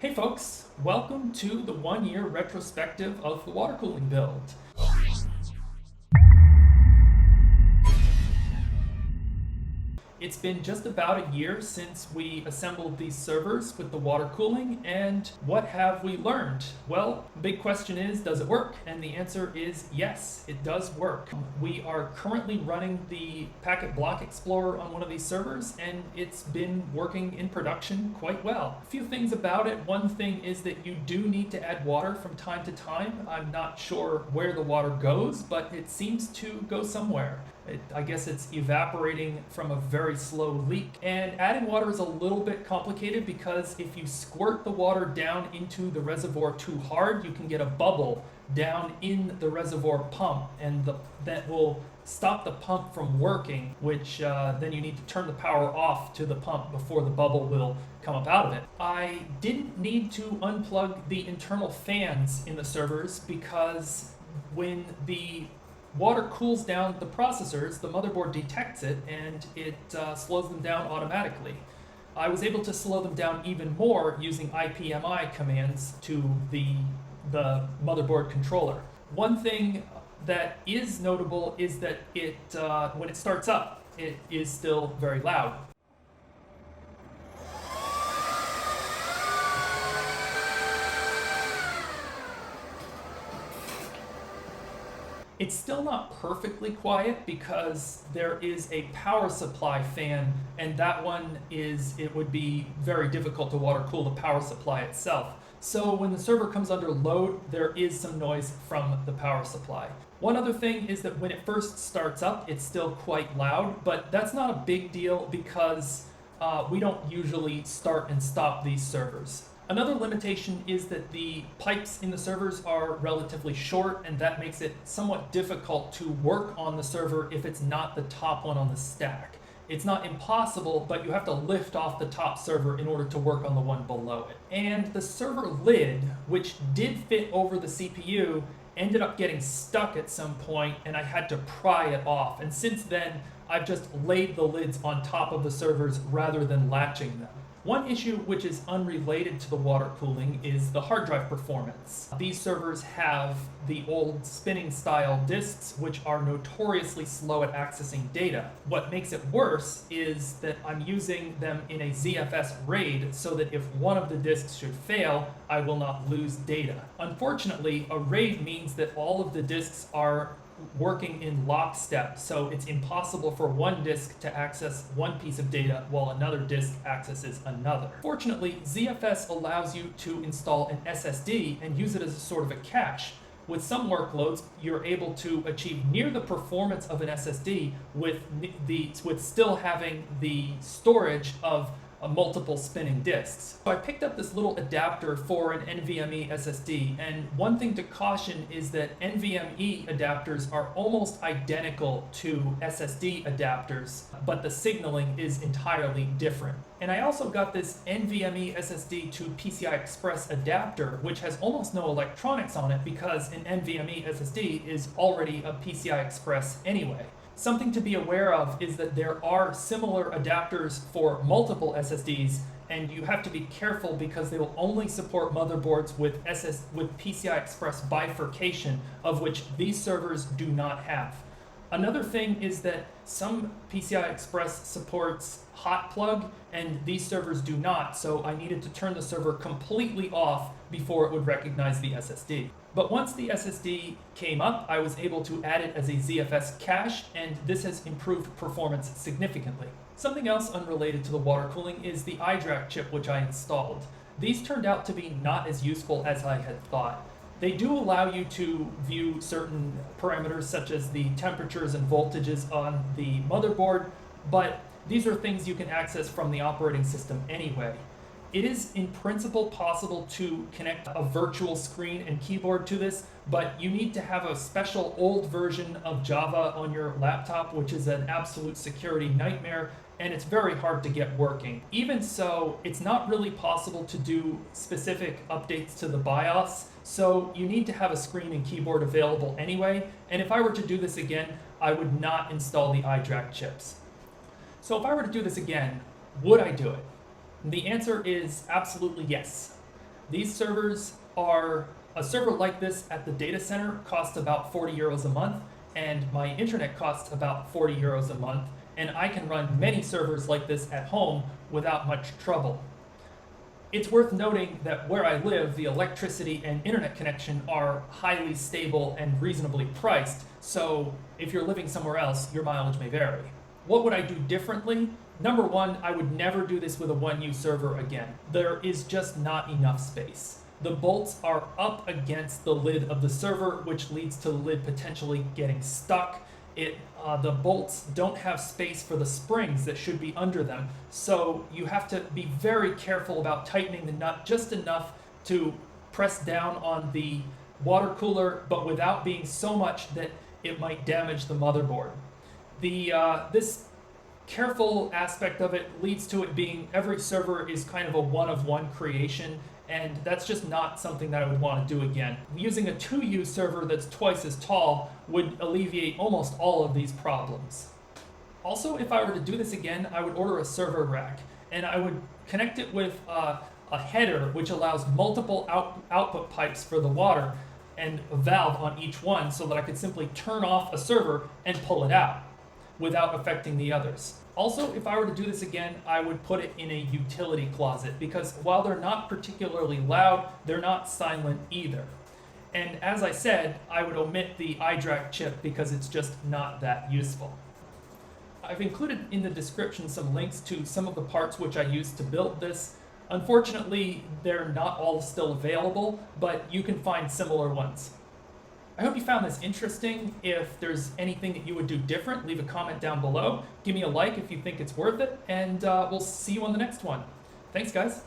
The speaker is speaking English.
Hey folks, welcome to the 1-year retrospective of the water cooling build. It's been just about a year since we assembled these servers with the water cooling, and what have we learned? Well, the big question is, does it work? And the answer is yes, it does work. We are currently running the Packet Block Explorer on one of these servers, and it's been working in production quite well. A few things about it. One thing is that you do need to add water from time to time. I'm not sure where the water goes, but it seems to go somewhere. I guess it's evaporating from a very slow leak. And adding water is a little bit complicated because if you squirt the water down into the reservoir too hard, you can get a bubble down in the reservoir pump, and that will stop the pump from working, which then you need to turn the power off to the pump before the bubble will come up out of it. I didn't need to unplug the internal fans in the servers because when the water cools down the processors, the motherboard detects it and it slows them down automatically. I was able to slow them down even more using IPMI commands to the motherboard controller. One thing that is notable is that when it starts up, it is still very loud. It's still not perfectly quiet because there is a power supply fan, and that one it would be very difficult to water cool the power supply itself. So when the server comes under load, there is some noise from the power supply. One other thing is that when it first starts up, it's still quite loud, but that's not a big deal because we don't usually start and stop these servers. Another limitation is that the pipes in the servers are relatively short, and that makes it somewhat difficult to work on the server if it's not the top one on the stack. It's not impossible, but you have to lift off the top server in order to work on the one below it. And the server lid, which did fit over the CPU, ended up getting stuck at some point, and I had to pry it off. And since then, I've just laid the lids on top of the servers rather than latching them. One issue which is unrelated to the water cooling is the hard drive performance. These servers have the old spinning style disks, which are notoriously slow at accessing data. What makes it worse is that I'm using them in a ZFS RAID so that if one of the disks should fail, I will not lose data. Unfortunately, a RAID means that all of the disks are working in lockstep, so it's impossible for one disk to access one piece of data while another disk accesses another. Fortunately, ZFS allows you to install an SSD and use it as a sort of a cache. With some workloads, you're able to achieve near the performance of an SSD with still having the storage of multiple spinning disks. So I picked up this little adapter for an NVMe SSD, and one thing to caution is that NVMe adapters are almost identical to SSD adapters, but the signaling is entirely different. And I also got this NVMe SSD to PCI Express adapter, which has almost no electronics on it because an NVMe SSD is already a PCI Express anyway. Something to be aware of is that there are similar adapters for multiple SSDs, and you have to be careful because they will only support motherboards with PCI Express bifurcation, of which these servers do not have. Another thing is that some PCI Express supports hot plug, and these servers do not, so I needed to turn the server completely off before it would recognize the SSD. But once the SSD came up, I was able to add it as a ZFS cache, and this has improved performance significantly. Something else unrelated to the water cooling is the iDRAC chip which I installed. These turned out to be not as useful as I had thought. They do allow you to view certain parameters such as the temperatures and voltages on the motherboard, but these are things you can access from the operating system anyway. It is in principle possible to connect a virtual screen and keyboard to this, but you need to have a special old version of Java on your laptop, which is an absolute security nightmare, and it's very hard to get working. Even so, it's not really possible to do specific updates to the BIOS, so you need to have a screen and keyboard available anyway, and if I were to do this again, I would not install the iDRAC chips. So if I were to do this again, would I do it? The answer is absolutely yes. These servers are, a server like this at the data center costs about 40 euros a month, and my internet costs about 40 euros a month, and I can run many servers like this at home without much trouble. It's worth noting that where I live, the electricity and internet connection are highly stable and reasonably priced, so if you're living somewhere else, your mileage may vary. What would I do differently? Number one, I would never do this with a 1U server again. There is just not enough space. The bolts are up against the lid of the server, which leads to the lid potentially getting stuck. The bolts don't have space for the springs that should be under them, so you have to be very careful about tightening the nut just enough to press down on the water cooler, but without being so much that it might damage the motherboard. This careful aspect of it leads to it being every server is kind of a one-of-one creation, and that's just not something that I would want to do again. Using a 2U server that's twice as tall would alleviate almost all of these problems. Also, if I were to do this again, I would order a server rack, and I would connect it with a header which allows multiple output pipes for the water and a valve on each one, so that I could simply turn off a server and pull it out without affecting the others. Also, if I were to do this again, I would put it in a utility closet, because while they're not particularly loud, they're not silent either. And as I said, I would omit the iDRAC chip because it's just not that useful. I've included in the description some links to some of the parts which I used to build this. Unfortunately, they're not all still available, but you can find similar ones. I hope you found this interesting. If there's anything that you would do different, leave a comment down below. Give me a like if you think it's worth it, and we'll see you on the next one. Thanks, guys.